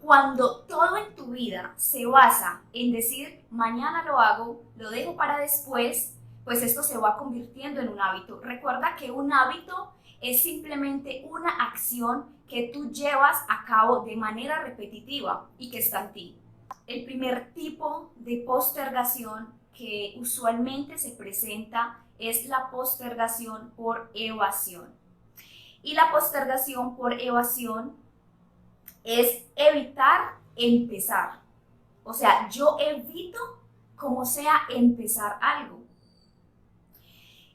Cuando todo en tu vida se basa en decir mañana lo hago, lo dejo para después, pues esto se va convirtiendo en un hábito. Recuerda que un hábito es simplemente una acción que tú llevas a cabo de manera repetitiva y que está en ti. El primer tipo de postergación que usualmente se presenta es la postergación por evasión. Y la postergación por evasión es evitar empezar. O sea, yo evito como sea empezar algo.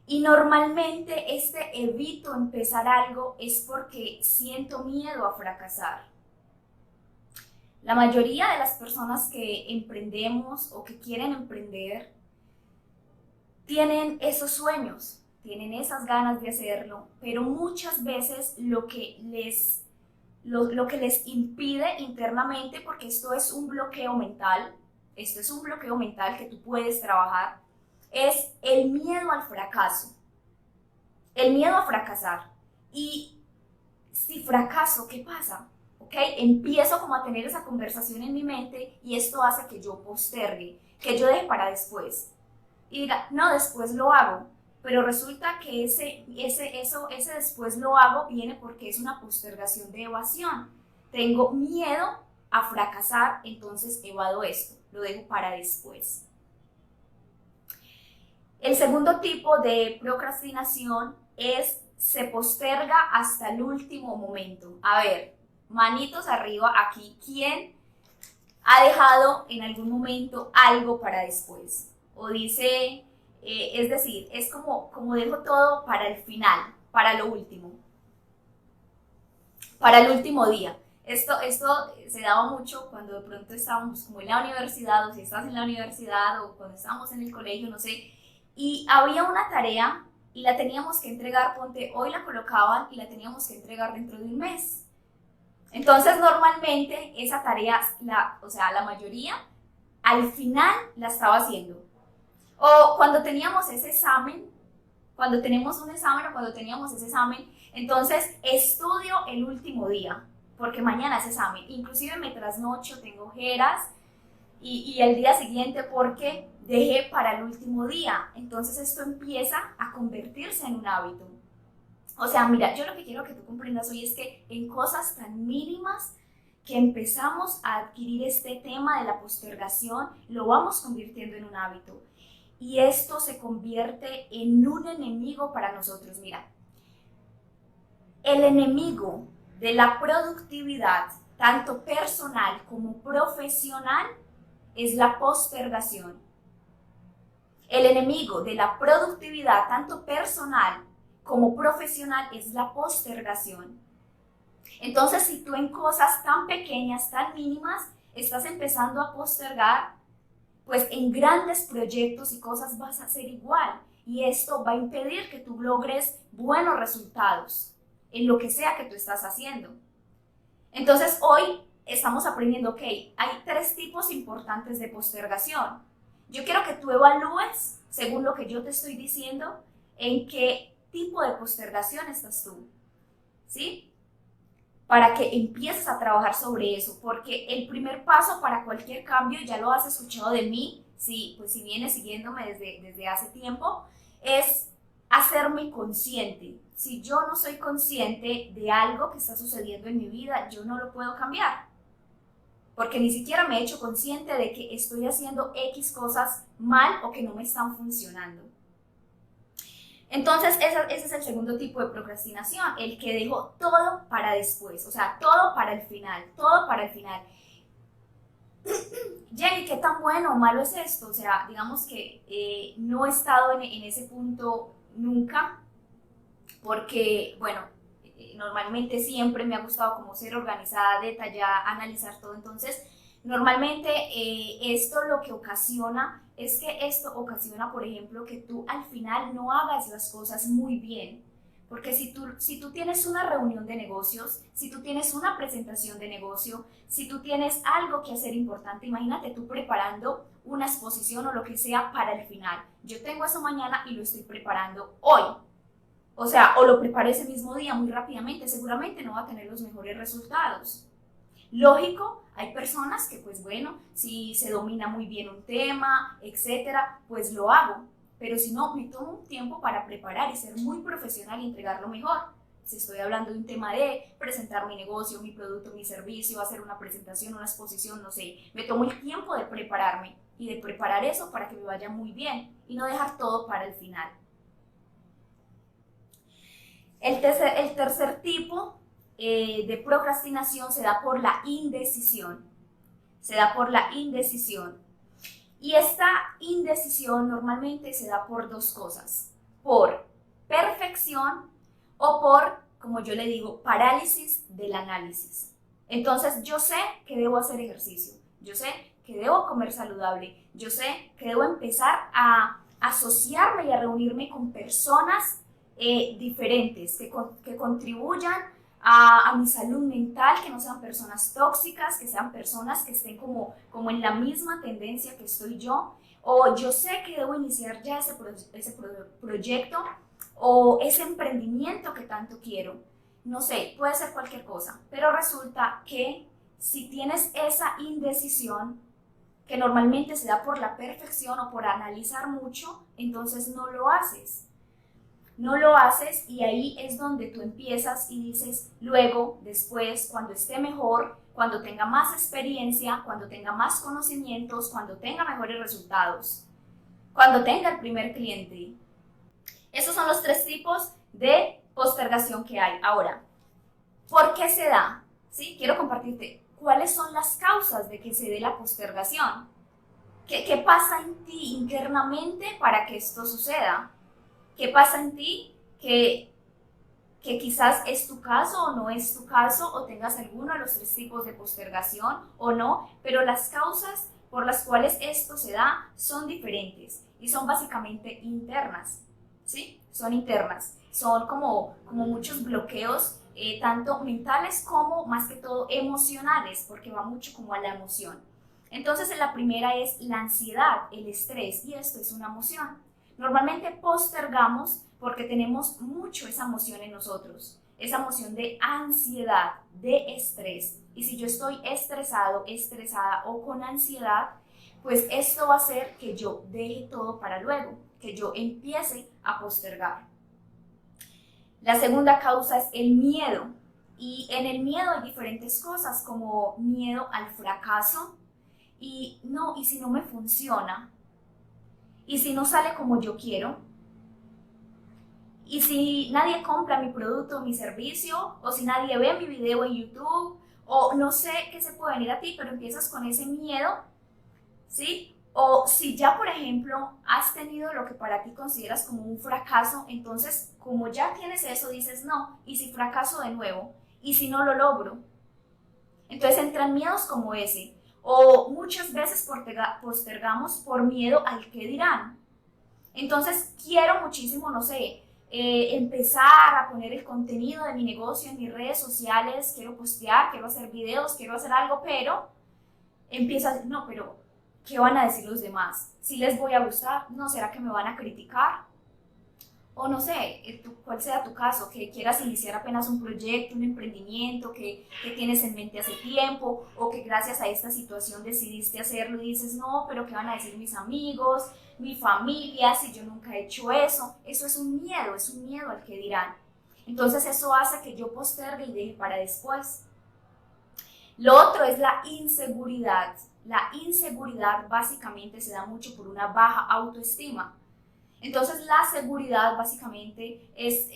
Y normalmente este evito empezar algo es porque siento miedo a fracasar. La mayoría de las personas que emprendemos o que quieren emprender tienen esos sueños, tienen esas ganas de hacerlo, pero muchas veces lo que les impide internamente, porque esto es un bloqueo mental, que tú puedes trabajar, es el miedo al fracaso, el miedo a fracasar. Y si fracaso, ¿qué pasa? ¿Okay? Empiezo como a tener esa conversación en mi mente y esto hace que yo postergue, que yo deje para después. Y diga, no, después lo hago. Pero resulta que ese después lo hago viene porque es una postergación de evasión. Tengo miedo a fracasar, entonces evado esto, lo dejo para después. El segundo tipo de procrastinación se posterga hasta el último momento. A ver, manitos arriba aquí, ¿quién ha dejado en algún momento algo para después? O dice, es decir, es como dejo todo para el final, para lo último, para el último día. Esto se daba mucho cuando de pronto estábamos como en la universidad, o si estás en la universidad, o cuando estábamos en el colegio, no sé, y había una tarea y la teníamos que entregar, ponte, hoy la colocaban y la teníamos que entregar dentro de un mes. Entonces, normalmente esa tarea, la mayoría, al final la estaba haciendo. O cuando teníamos ese examen, cuando tenemos un examen o cuando teníamos ese examen, entonces estudio el último día, porque mañana es examen. Inclusive me trasnocho, tengo ojeras y el día siguiente porque dejé para el último día. Entonces esto empieza a convertirse en un hábito. O sea, mira, yo lo que quiero que tú comprendas hoy es que en cosas tan mínimas que empezamos a adquirir este tema de la postergación, lo vamos convirtiendo en un hábito. Y esto se convierte en un enemigo para nosotros. Mira, el enemigo de la productividad, tanto personal como profesional, es la postergación. El enemigo de la productividad, tanto personal como profesional, es la postergación. Entonces, si tú en cosas tan pequeñas, tan mínimas, estás empezando a postergar, pues en grandes proyectos y cosas vas a hacer igual. Y esto va a impedir que tú logres buenos resultados en lo que sea que tú estás haciendo. Entonces, hoy estamos aprendiendo que hay 3 tipos importantes de postergación. Yo quiero que tú evalúes, según lo que yo te estoy diciendo, en qué tipo de postergación estás tú, ¿sí? Para que empieces a trabajar sobre eso, porque el primer paso para cualquier cambio, ya lo has escuchado de mí, sí, pues si vienes siguiéndome desde hace tiempo, es hacerme consciente. Si yo no soy consciente de algo que está sucediendo en mi vida, yo no lo puedo cambiar, porque ni siquiera me he hecho consciente de que estoy haciendo X cosas mal o que no me están funcionando. Entonces, ese es el segundo tipo de procrastinación, el que dejo todo para después, o sea, todo para el final, todo para el final. Jenny, ¿qué tan bueno o malo es esto? O sea, digamos que no he estado en ese punto nunca, porque, bueno, normalmente siempre me ha gustado como ser organizada, detallada, analizar todo. Entonces, normalmente esto lo que ocasiona es que esto ocasiona, por ejemplo, que tú al final no hagas las cosas muy bien. Porque si tú tienes una reunión de negocios, si tú tienes una presentación de negocio, si tú tienes algo que hacer importante, imagínate tú preparando una exposición o lo que sea para el final. Yo tengo eso mañana y lo estoy preparando hoy. O sea, o lo preparo ese mismo día muy rápidamente, seguramente no va a tener los mejores resultados. Lógico, hay personas que pues bueno, si se domina muy bien un tema, etcétera, pues lo hago. Pero si no, me tomo un tiempo para preparar y ser muy profesional y entregarlo mejor. Si estoy hablando de un tema de presentar mi negocio, mi producto, mi servicio, hacer una presentación, una exposición, no sé, me tomo el tiempo de prepararme y de preparar eso para que me vaya muy bien y no dejar todo para el final. El tercer tipo de procrastinación se da por la indecisión. Se da por la indecisión. Y esta indecisión normalmente se da por dos cosas. Por perfección o por, como yo le digo, parálisis del análisis. Entonces yo sé que debo hacer ejercicio. Yo sé que debo comer saludable. Yo sé que debo empezar a asociarme y a reunirme con personas diferentes que contribuyan a mi salud mental, que no sean personas tóxicas, que sean personas que estén como en la misma tendencia que estoy yo, o yo sé que debo iniciar ya ese proyecto o ese emprendimiento que tanto quiero. No sé, puede ser cualquier cosa, pero resulta que si tienes esa indecisión, que normalmente se da por la perfección o por analizar mucho, entonces no lo haces. No lo haces y ahí es donde tú empiezas y dices luego, después, cuando esté mejor, cuando tenga más experiencia, cuando tenga más conocimientos, cuando tenga mejores resultados, cuando tenga el primer cliente. Esos son los tres tipos de postergación que hay. Ahora, ¿por qué se da? ¿Sí? Quiero compartirte cuáles son las causas de que se dé la postergación. ¿Qué pasa en ti internamente para que esto suceda? ¿Qué pasa en ti que quizás es tu caso o no es tu caso o tengas alguno de los tres tipos de postergación o no? Pero las causas por las cuales esto se da son diferentes y son básicamente internas, ¿sí? Son internas, son como muchos bloqueos, tanto mentales como más que todo emocionales, porque va mucho como a la emoción. Entonces la primera es la ansiedad, el estrés, y esto es una emoción. Normalmente postergamos porque tenemos mucho esa emoción en nosotros, esa emoción de ansiedad, de estrés. Y si yo estoy estresado, estresada o con ansiedad, pues esto va a hacer que yo deje todo para luego, que yo empiece a postergar. La segunda causa es el miedo. Y en el miedo hay diferentes cosas, como miedo al fracaso. Y si no me funciona, y si no sale como yo quiero, y si nadie compra mi producto o mi servicio, o si nadie ve mi video en YouTube, o no sé qué se puede venir a ti, pero empiezas con ese miedo, ¿sí? O si ya, por ejemplo, has tenido lo que para ti consideras como un fracaso, entonces como ya tienes eso, dices no, y si fracaso de nuevo, y si no lo logro. Entonces entran miedos como ese, o muchas veces postergamos por miedo al qué dirán. Entonces quiero muchísimo, no sé, empezar a poner el contenido de mi negocio en mis redes sociales, quiero postear, quiero hacer videos, quiero hacer algo, pero empiezas, no, pero ¿qué van a decir los demás? ¿Si les voy a gustar? ¿No será que me van a criticar? O no sé, cuál sea tu caso, que quieras iniciar apenas un proyecto, un emprendimiento que tienes en mente hace tiempo, o que gracias a esta situación decidiste hacerlo y dices, no, pero ¿qué van a decir mis amigos, mi familia, si yo nunca he hecho eso? Eso es un miedo al que dirán. Entonces eso hace que yo postergue y deje para después. Lo otro es la inseguridad. La inseguridad básicamente se da mucho por una baja autoestima. Entonces la seguridad básicamente es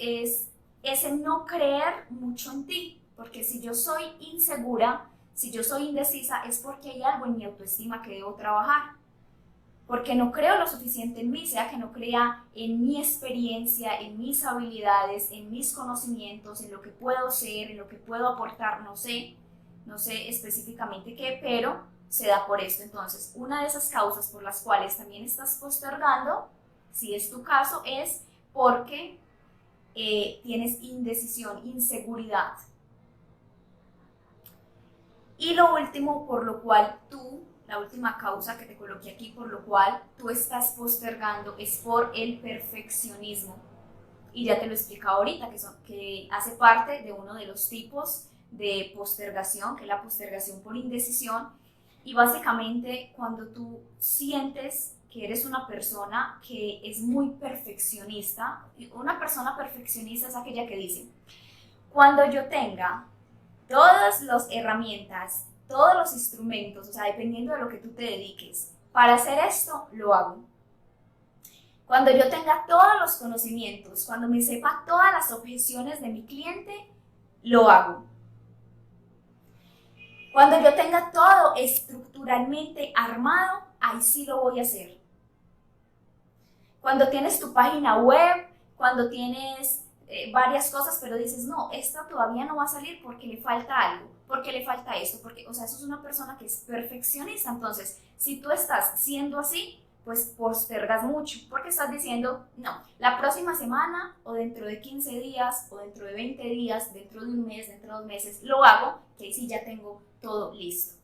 ese no creer mucho en ti, porque si yo soy insegura, si yo soy indecisa, es porque hay algo en mi autoestima que debo trabajar, porque no creo lo suficiente en mí, sea que no crea en mi experiencia, en mis habilidades, en mis conocimientos, en lo que puedo ser, en lo que puedo aportar, no sé específicamente qué, pero se da por esto. Entonces, una de esas causas por las cuales también estás postergando, si es tu caso, es porque tienes indecisión, inseguridad. Y lo último, por lo cual la última causa que te coloqué aquí, por lo cual tú estás postergando, es por el perfeccionismo. Y ya te lo he explicado ahorita, que hace parte de uno de los tipos de postergación, que es la postergación por indecisión. Y básicamente cuando tú sientes que eres una persona que es muy perfeccionista, una persona perfeccionista es aquella que dice, cuando yo tenga todas las herramientas, todos los instrumentos, o sea, dependiendo de lo que tú te dediques, para hacer esto, lo hago. Cuando yo tenga todos los conocimientos, cuando me sepa todas las objeciones de mi cliente, lo hago. Cuando yo tenga todo estructuralmente armado, ahí sí lo voy a hacer. Cuando tienes tu página web, cuando tienes varias cosas, pero dices, no, esta todavía no va a salir porque le falta algo, porque le falta esto, porque, o sea, eso es una persona que es perfeccionista. Entonces, si tú estás siendo así, pues postergas mucho, porque estás diciendo, no, la próxima semana, o dentro de 15 días, o dentro de 20 días, dentro de un mes, dentro de 2 meses, lo hago, que ahí sí ya tengo todo listo.